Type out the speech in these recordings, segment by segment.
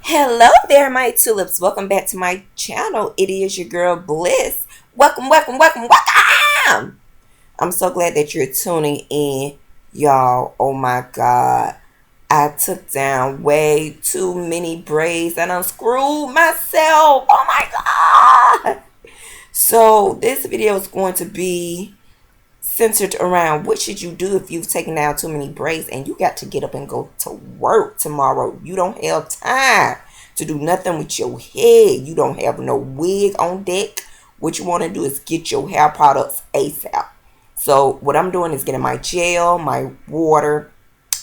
Hello there, my tulips. Welcome back to my channel. It is your girl Bliss. Welcome, welcome, welcome, welcome. I'm so glad that you're tuning in, y'all. Oh my God. I took down way too many braids and unscrewed myself. Oh my God. So this video is going to be centered around what should you do if you've taken down too many braids and you got to get up and go to work tomorrow. You don't have time to do nothing with your head. You don't have no wig on deck. What you want to do is get your hair products ASAP. So what I'm doing is getting my gel, my water,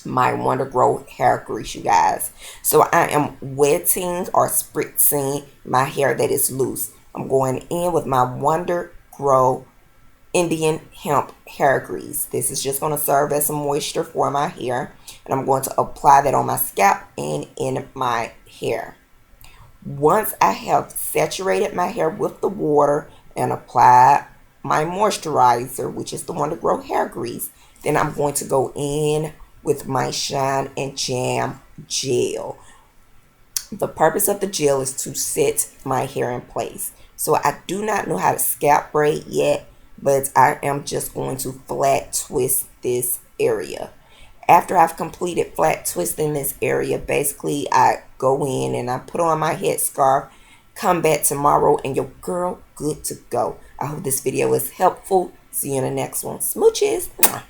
my Wonder Grow hair grease, you guys. So I am wetting or spritzing my hair that is loose. I'm going in with my Wonder Grow Indian hemp hair grease. This is just going to serve as some moisture for my hair, and I'm going to apply that on my scalp and in my hair. Once I have saturated my hair with the water and applied my moisturizer, which is the Wonder Grow hair grease, then I'm going to go in with my Shine and Jam gel. The purpose of the gel is to set my hair in place. So I do not know how to scalp braid yet, but I am just going to flat twist this area. After I've completed flat twisting this area, basically I go in and I put on my headscarf, come back tomorrow, and your girl good to go. I hope this video is helpful. See you in the next one. Smooches. Mwah.